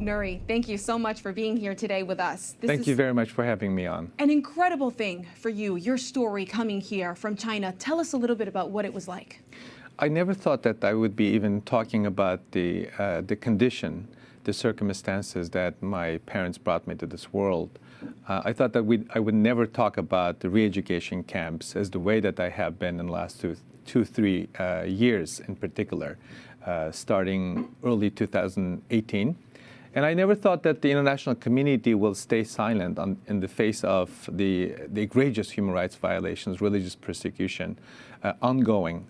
Nury, thank you so much for being here today with us. Thank you very much for having me on. An incredible thing for you, your story coming here from China. Tell us a little bit about what it was like. I never thought that I would be even talking about the condition, the circumstances that my parents brought me to this world. I thought that I would never talk about the re-education camps as the way that I have been in the last three years in particular, starting early 2018. And I never thought that the international community will stay silent in the face of the egregious human rights violations, religious persecution, ongoing,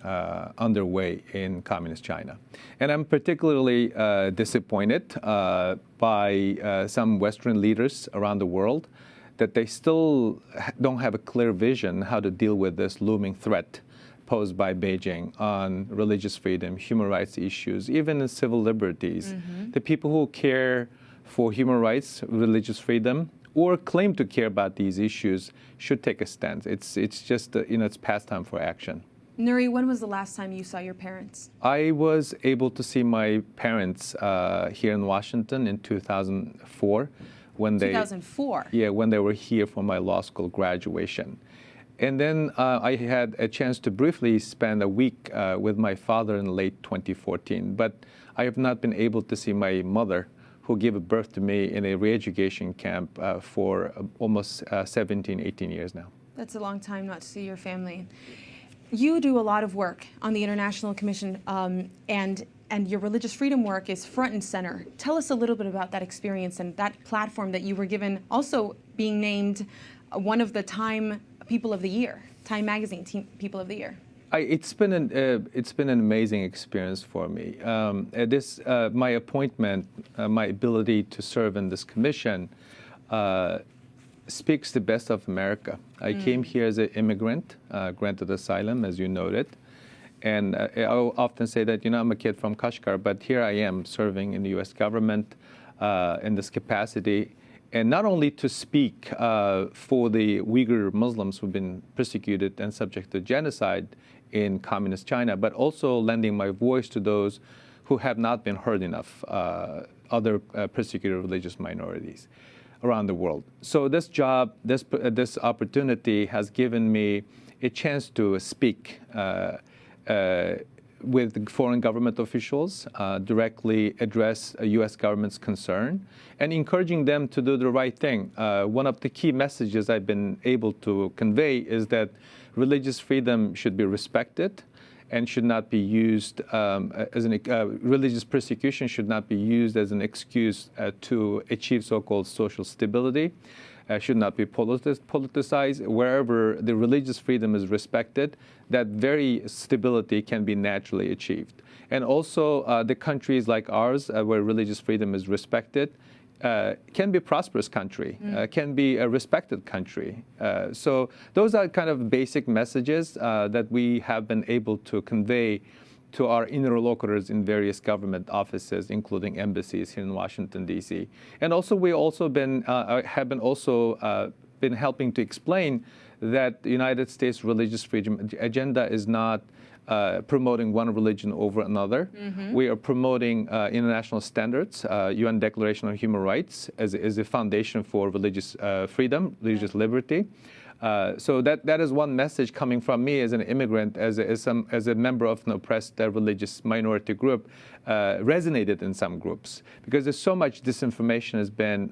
underway in Communist China. And I'm particularly disappointed by some Western leaders around the world that they still don't have a clear vision how to deal with this looming threat posed by Beijing on religious freedom, human rights issues, even in civil liberties. The people who care for human rights, religious freedom, or claim to care about these issues should take a stand. It's just, it's past time for action. Nury, when was the last time you saw your parents? I was able to see my parents here in Washington in 2004. When 2004? Yeah, when they were here for my law school graduation. And then I had a chance to briefly spend a week with my father in late 2014. But I have not been able to see my mother, who gave birth to me in a re-education camp for almost 17, 18 years now. That's a long time not to see your family. You do a lot of work on the International Commission, and your religious freedom work is front and center. Tell us a little bit about that experience and that platform that you were given, also being named one of the Time People of the Year, Time Magazine People of the Year. It's been an amazing experience for me. My appointment, my ability to serve in this commission, speaks the best of America. I came here as an immigrant, granted asylum, as you noted, and I often say that I'm a kid from Kashgar, but here I am serving in the U.S. government in this capacity. And not only to speak for the Uyghur Muslims who've been persecuted and subject to genocide in Communist China, but also lending my voice to those who have not been heard enough, other persecuted religious minorities around the world. So this job, this opportunity has given me a chance to speak with foreign government officials, directly address a U.S. government's concern, and encouraging them to do the right thing. One of the key messages I've been able to convey is that religious freedom should be respected and should not be used religious persecution should not be used as an excuse to achieve so-called social stability. Should not be politicized. Wherever the religious freedom is respected, that very stability can be naturally achieved. And also the countries like ours, where religious freedom is respected, can be a prosperous country, can be a respected country. So those are kind of basic messages that we have been able to convey to our interlocutors in various government offices, including embassies here in Washington, D.C. And also, we also have been helping to explain that the United States religious freedom agenda is not promoting one religion over another. We are promoting international standards, UN Declaration on Human Rights as a foundation for religious freedom, religious liberty. So that is one message coming from me as an immigrant, as a member of an oppressed religious minority group, resonated in some groups, because there's so much disinformation has been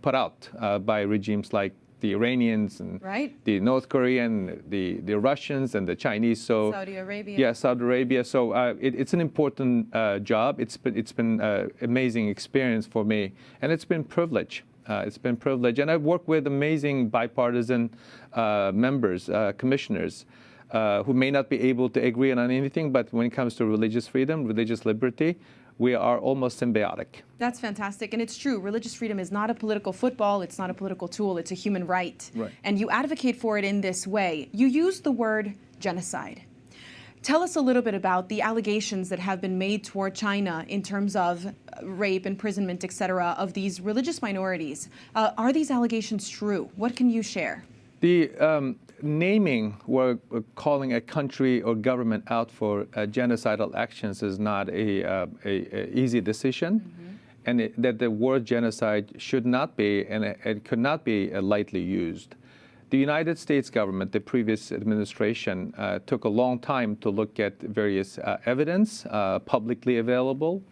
put out by regimes like the Iranians and the North Korean, the Russians and the Chinese. So Saudi Arabia. Yeah, Saudi Arabia. So it's an important job. It's been an amazing experience for me, and it's been privilege. It's been privilege, and I've worked with amazing bipartisan members, commissioners, who may not be able to agree on anything, but when it comes to religious freedom, religious liberty, we are almost symbiotic. That's fantastic, and it's true. Religious freedom is not a political football. It's not a political tool. It's a human right. And you advocate for it in this way. You use the word genocide. Tell us a little bit about the allegations that have been made toward China in terms of rape, imprisonment, etc., of these religious minorities. Are these allegations true? What can you share? The naming or calling a country or government out for genocidal actions is not a easy decision. and that the word genocide should not be and it could not be lightly used. The United States government, the previous administration, took a long time to look at various evidence, publicly available,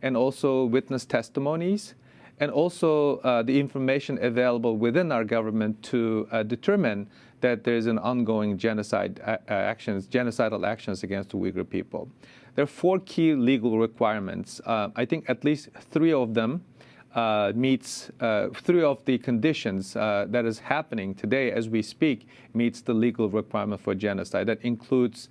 and also witness testimonies, and also the information available within our government to determine that there is an ongoing genocidal actions against the Uyghur people. There are 4 key legal requirements. I think at least 3 of them meets 3 of the conditions that is happening today as we speak meets the legal requirement for genocide. That includes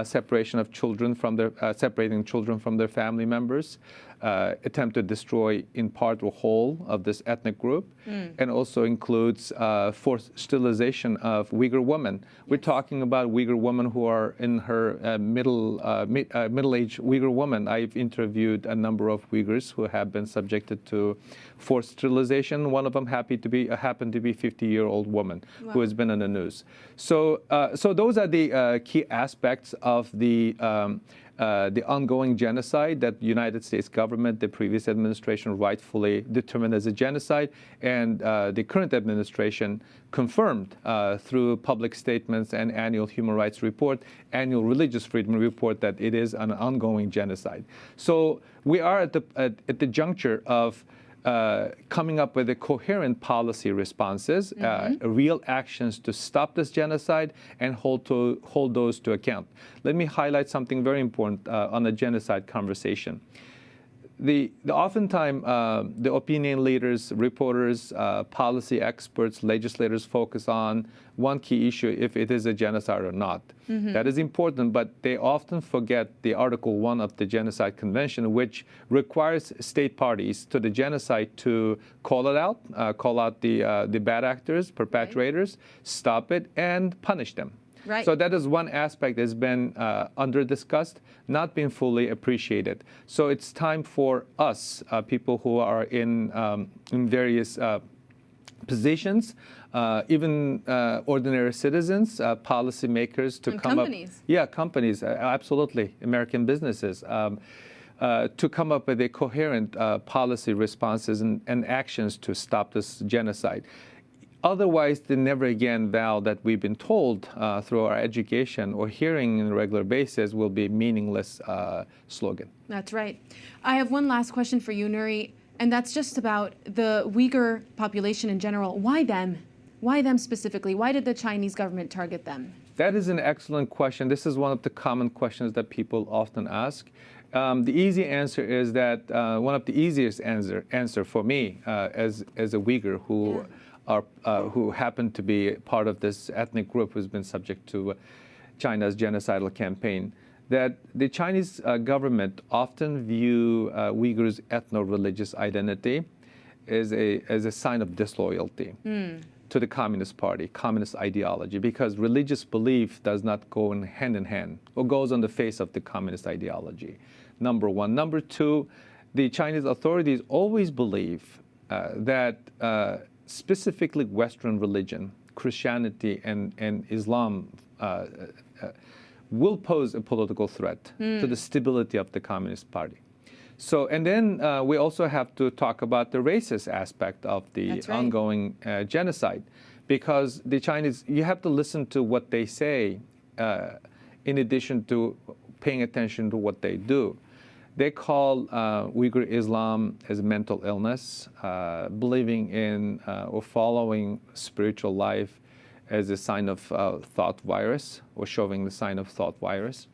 separation of children from their separating children from their family members, attempt to destroy in part or whole of this ethnic group, and also includes forced sterilization of Uyghur women. We're talking about Uyghur women who are in her middle-aged Uyghur woman. I've interviewed a number of Uyghurs who have been subjected to forced sterilization. One of them happened to be a 50-year-old woman who has been in the news. So those are the key aspects of the ongoing genocide that the United States government, the previous administration, rightfully determined as a genocide, and the current administration confirmed through public statements and annual human rights report, annual religious freedom report, that it is an ongoing genocide. So we are at the juncture of coming up with a coherent policy responses, real actions to stop this genocide and hold those to account. Let me highlight something very important on the genocide conversation. Oftentimes, the opinion leaders, reporters, policy experts, legislators focus on one key issue, if it is a genocide or not. That is important, but they often forget the Article 1 of the Genocide Convention, which requires state parties to the genocide to call it out, call out the bad actors, perpetrators, stop it, and punish them. Right. So that is one aspect that's been under-discussed, not been fully appreciated. So it's time for us, people who are in various positions, even ordinary citizens, policymakers, to and come companies. up. Yeah, companies, absolutely, American businesses, to come up with a coherent policy responses and actions to stop this genocide. Otherwise, the never again vow that we've been told through our education or hearing on a regular basis will be a meaningless slogan. That's right. I have one last question for you, Nury, and that's just about the Uyghur population in general. Why them? Why them specifically? Why did the Chinese government target them? That is an excellent question. This is one of the common questions that people often ask. The easy answer is that one of the easiest answer for me as a Uyghur who happen to be part of this ethnic group who's been subject to China's genocidal campaign, that the Chinese government often view Uyghurs' ethno-religious identity as a sign of disloyalty to the Communist Party, communist ideology, because religious belief does not go hand in hand or goes on the face of the communist ideology, number one. Number two, the Chinese authorities always believe that specifically Western religion, Christianity and Islam will pose a political threat to the stability of the Communist Party. So, and then we also have to talk about the racist aspect of the ongoing genocide, because the Chinese, you have to listen to what they say in addition to paying attention to what they do. They call Uyghur Islam as a mental illness, believing in or following spiritual life as a sign of thought virus or showing the sign of thought virus.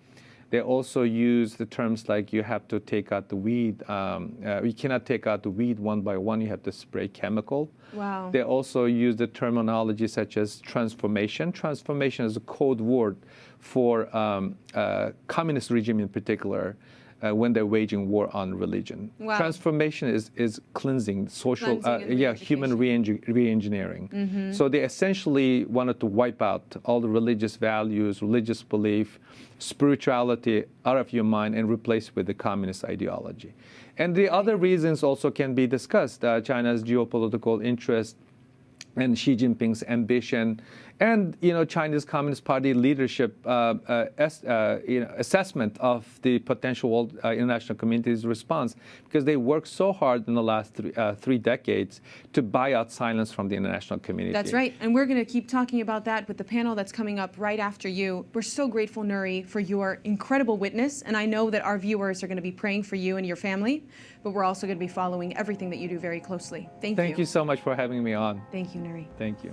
They also use the terms like you have to take out the weed. You cannot take out the weed one by one. You have to spray chemical. Wow. They also use the terminology such as transformation. Transformation is a code word for communist regime in particular when they're waging war on religion. Wow. Transformation is cleansing, social, human re-engineering. So they essentially wanted to wipe out all the religious values, religious belief, spirituality out of your mind and replace with the communist ideology. And the other reasons also can be discussed. China's geopolitical interest and Xi Jinping's ambition and Chinese Communist Party leadership assessment of the potential world international community's response, because they worked so hard in the last three decades to buy out silence from the international community. That's right, and we're going to keep talking about that with the panel that's coming up right after you. We're so grateful, Nury, for your incredible witness, and I know that our viewers are going to be praying for you and your family, but we're also going to be following everything that you do very closely. Thank you. Thank you so much for having me on. Thank you, Nury. Thank you.